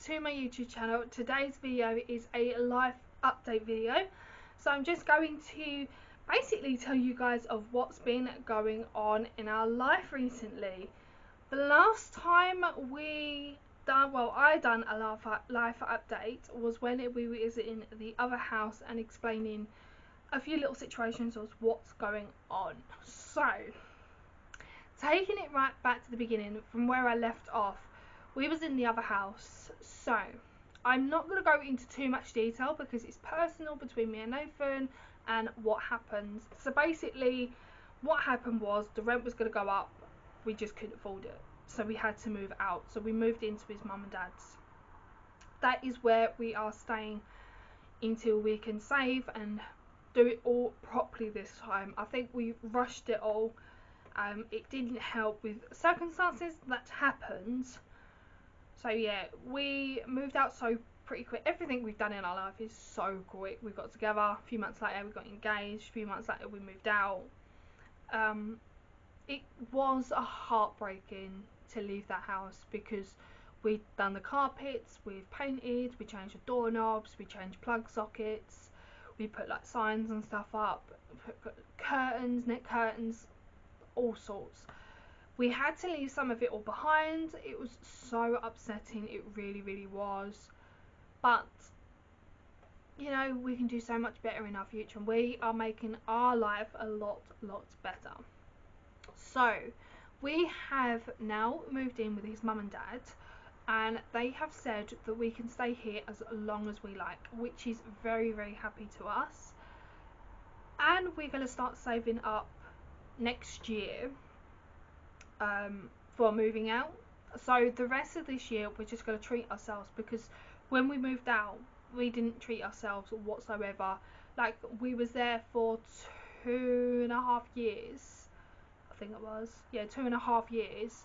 to my YouTube channel. Today's video is a life update video, so I'm just going to basically tell you guys of what's been going on in our life recently. The last time I done a life update was when we were visiting the other house and explaining a few little situations of what's going on. So taking it right back to the beginning from where I left off, we was in the other house. So I'm not going to go into too much detail because it's personal between me and Nathan and what happens. So basically what happened was the rent was going to go up, we just couldn't afford it, so we had to move out. So we moved into his mum and dad's. That is where we are staying until we can save and do it all properly this time. I think we rushed it all. It didn't help with circumstances that happened. So yeah, we moved out so pretty quick. Everything we've done in our life is so quick. We got together, a few months later we got engaged, a few months later we moved out. It was heartbreaking to leave that house because we'd done the carpets, we've painted, we changed the doorknobs, we changed plug sockets, we put like signs and stuff up, put curtains, net curtains, all sorts. We had to leave some of it all behind. It was so upsetting, it really was, but you know, we can do so much better in our future and we are making our life a lot better. So we have now moved in with his mum and dad, and they have said that we can stay here as long as we like, which is very happy to us. And we're going to start saving up next year for moving out. So the rest of this year we're just going to treat ourselves, because when we moved out we didn't treat ourselves whatsoever. Like, we was there for 2.5 years, I think it was, yeah, 2.5 years,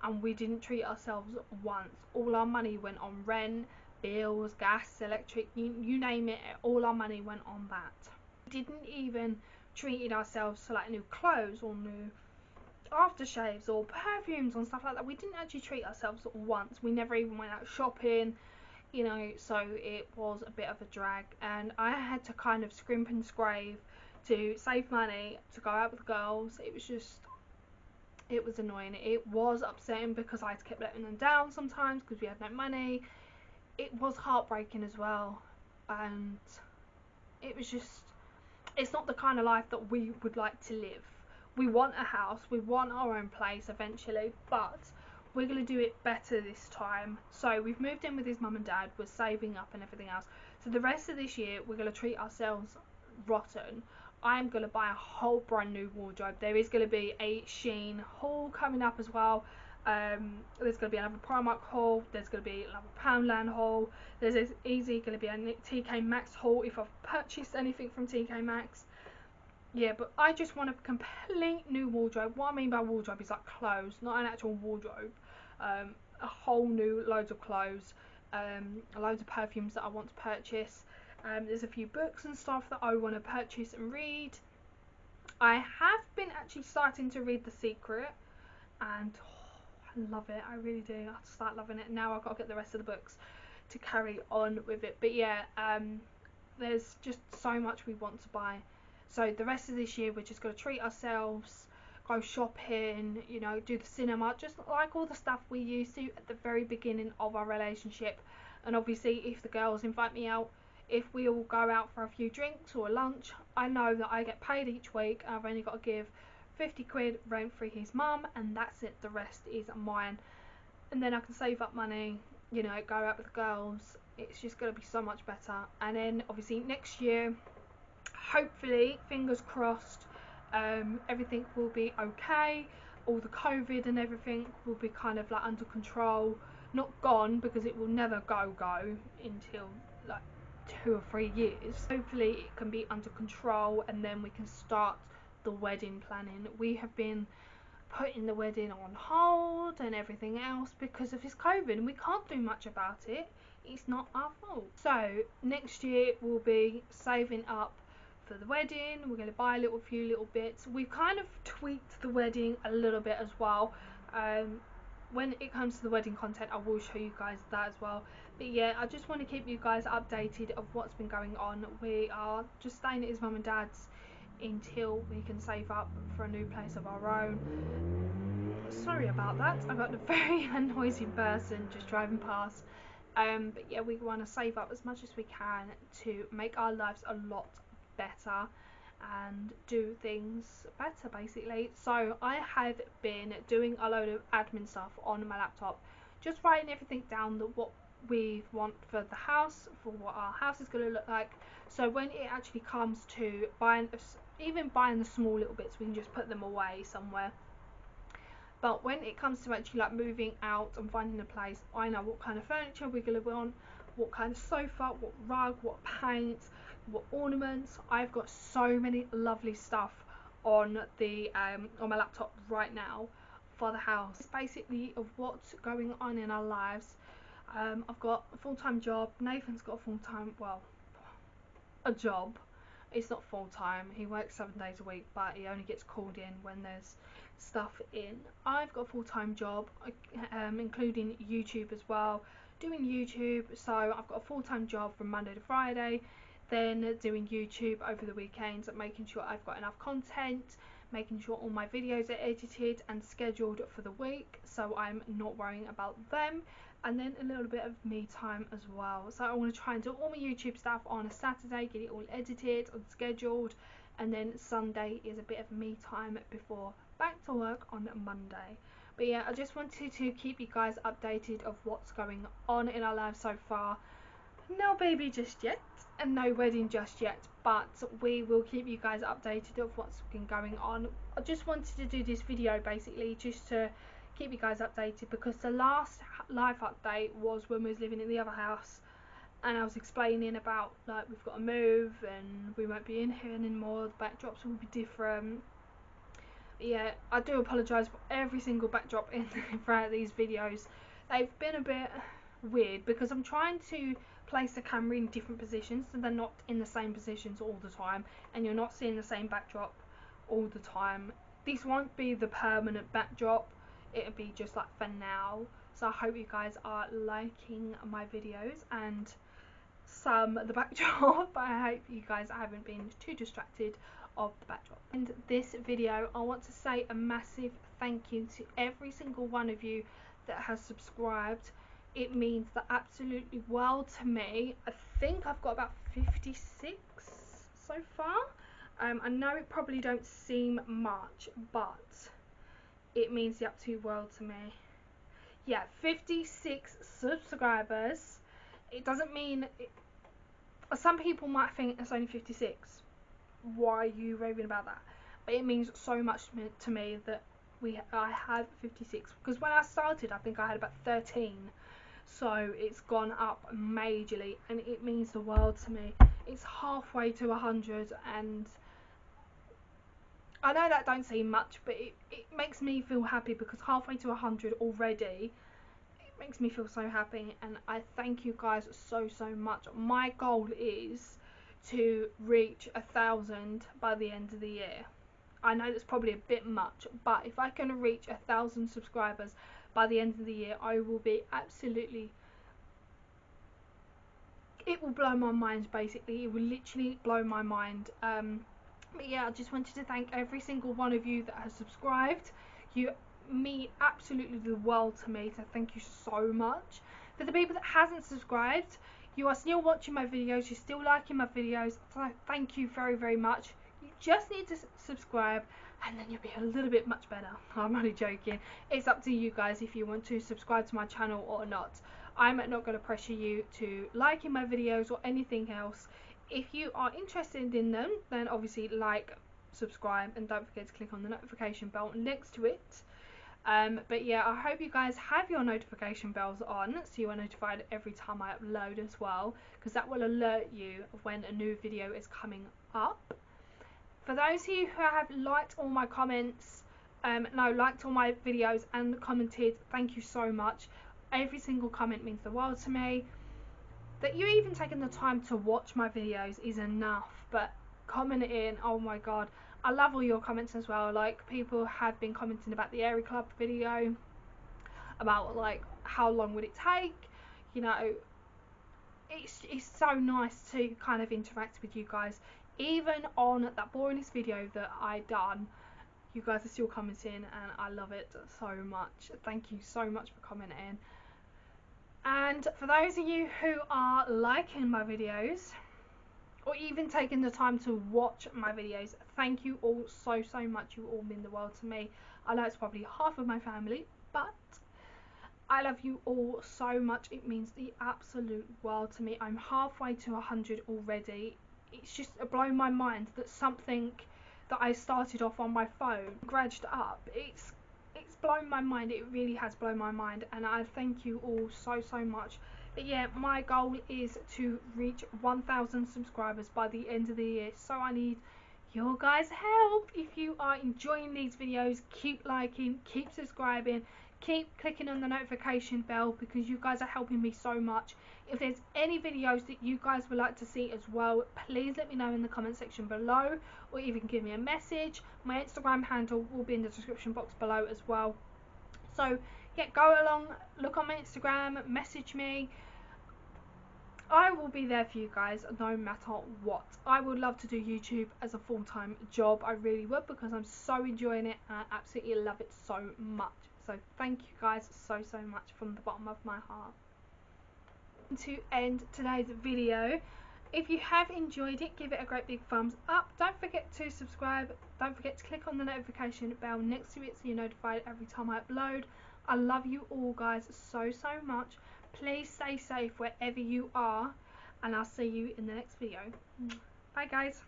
and we didn't treat ourselves once. All our money went on rent, bills, gas, electric, you name it, all our money went on that. We didn't even treat ourselves to like new clothes or new aftershaves or perfumes and stuff like that. We didn't actually treat ourselves once. We never even went out shopping, you know, so it was a bit of a drag, and I had to kind of scrimp and scrave to save money to go out with the girls. It was annoying. It was upsetting because I kept letting them down sometimes because we had no money. It was heartbreaking as well, and it was just, it's not the kind of life that we would like to live. We want a house, we want our own place eventually, but we're going to do it better this time. So we've moved in with his mum and dad, we're saving up and everything else. So the rest of this year we're going to treat ourselves rotten. I'm going to buy a whole brand new wardrobe. There is going to be a Shein haul coming up as well. There's going to be another Primark haul, there's going to be another Poundland haul, there's easy going to be a TK Maxx haul if I've purchased anything from TK Maxx. Yeah, but I just want a complete new wardrobe. What I mean by wardrobe is like clothes, not an actual wardrobe. A whole new loads of clothes, loads of perfumes that I want to purchase. There's a few books and stuff that I want to purchase and read. I have been actually starting to read The Secret, and I love it. I really do. I start loving it. Now I've got to get the rest of the books to carry on with it. But yeah, there's just so much we want to buy. So the rest of this year we're just going to treat ourselves, go shopping, you know, do the cinema, just like all the stuff we used to at the very beginning of our relationship. And obviously if the girls invite me out, if we all go out for a few drinks or a lunch, I know that I get paid each week. I've only got to give 50 quid rent for his mum, and that's it. The rest is mine. And then I can save up money, you know, go out with the girls. It's just going to be so much better. And then obviously next year, hopefully, fingers crossed, everything will be okay. All the COVID and everything will be kind of like under control. Not gone, because it will never go until like 2 or 3 years. Hopefully it can be under control, and then we can start the wedding planning. We have been putting the wedding on hold and everything else because of this COVID, and we can't do much about it. It's not our fault. So next year we'll be saving up for the wedding. We're going to buy a few little bits. We've kind of tweaked the wedding a little bit as well. when it comes to the wedding content, I will show you guys that as well. But yeah, I just want to keep you guys updated of what's been going on. We are just staying at his mum and dad's until we can save up for a new place of our own. Sorry about that, I got a very noisy person just driving past. But yeah, we want to save up as much as we can to make our lives a lot better and do things better, basically. So I have been doing a load of admin stuff on my laptop, just writing everything down, that what we want for the house, for what our house is going to look like, so when it actually comes to buying, even buying the small little bits, we can just put them away somewhere. But when it comes to actually like moving out and finding a place, I know what kind of furniture we're going to want, what kind of sofa, what rug, what paint, what ornaments. I've got so many lovely stuff on the on my laptop right now for the house. It's basically of what's going on in our lives. I've got a full-time job. Nathan's got a full-time, well, a job. It's not full-time. He works 7 days a week, but he only gets called in when there's stuff in. I've got a full-time job, including YouTube as well, doing YouTube. So I've got a full-time job from Monday to Friday, then doing YouTube over the weekends, making sure I've got enough content, making sure all my videos are edited and scheduled for the week, so I'm not worrying about them. And then a little bit of me time as well. So I want to try and do all my YouTube stuff on a Saturday, get it all edited and scheduled, and then Sunday is a bit of me time before back to work on Monday. But yeah, I just wanted to keep you guys updated of what's going on in our lives so far. No baby just yet, and no wedding just yet, but we will keep you guys updated of what's been going on. I just wanted to do this video basically just to keep you guys updated, because the last live update was when we was living in the other house, and I was explaining about like we've got to move and we won't be in here anymore, the backdrops will be different. Yeah, I do apologise for every single backdrop in throughout these videos. They've been a bit weird because I'm trying to place the camera in different positions so they're not in the same positions all the time, and you're not seeing the same backdrop all the time. This won't be the permanent backdrop, it'll be just like for now. So I hope you guys are liking my videos and the backdrop. I hope you guys haven't been too distracted of the backdrop. In this video, I want to say a massive thank you to every single one of you that has subscribed. It means the absolutely world to me. I think I've got about 56 so far. I know it probably don't seem much, but it means the absolute world to me. Yeah, 56 subscribers. It doesn't mean some people might think it's only 56. Why are you raving about that? But it means so much to me that I have 56, because when I started I think I had about 13, so it's gone up majorly, and it means the world to me. It's halfway to 100, and I know that don't seem much, but it makes me feel happy, because halfway to 100 already, it makes me feel so happy, and I thank you guys so much. My goal is to reach 1,000 by the end of the year. I know that's probably a bit much, but if I can reach 1,000 subscribers by the end of the year, I will be absolutely, it will blow my mind basically. It will literally blow my mind. But yeah, I just wanted to thank every single one of you that has subscribed. You mean absolutely the world to me, so thank you so much. For the people that hasn't subscribed, you are still watching my videos, you're still liking my videos, so thank you very much. You just need to subscribe, and then you'll be a little bit much better. I'm only joking. It's up to you guys if you want to subscribe to my channel or not. I'm not going to pressure you to like in my videos or anything else. If you are interested in them, then obviously like, subscribe, and don't forget to click on the notification bell next to it. But yeah, I hope you guys have your notification bells on, so you are notified every time I upload as well, because that will alert you of when a new video is coming up. For those of you who have liked all my comments, liked all my videos and commented, thank you so much. Every single comment means the world to me. That you even taken the time to watch my videos is enough, but commenting, oh my god, I love all your comments as well. Like, people have been commenting about the Airy Club video. about like how long would it take, you know. It's so nice to kind of interact with you guys. Even on that boringest video that I done, you guys are still commenting, and I love it so much. Thank you so much for commenting. And for those of you who are liking my videos, or even taking the time to watch my videos, thank you all so much. You all mean the world to me. I know it's probably half of my family, but I love you all so much. It means the absolute world to me. I'm halfway to 100 already. It's just blown my mind that something that I started off on my phone graduated up. It's blown my mind. It really has blown my mind, and I thank you all so much. But yeah, my goal is to reach 1,000 subscribers by the end of the year, so I need your guys' help. If you are enjoying these videos, keep liking, keep subscribing, keep clicking on the notification bell, because you guys are helping me so much. If there's any videos that you guys would like to see as well, please let me know in the comment section below, or even give me a message. My Instagram handle will be in the description box below as well. So yeah, go along, look on my Instagram, message me. I will be there for you guys no matter what. I would love to do YouTube as a full-time job. I really would, because I'm so enjoying it and I absolutely love it so much. So thank you guys so much from the bottom of my heart. To end today's video, if you have enjoyed it, give it a great big thumbs up. Don't forget to subscribe. Don't forget to click on the notification bell next to it so you're notified every time I upload. I love you all guys so much. Please stay safe wherever you are, and I'll see you in the next video. Bye guys.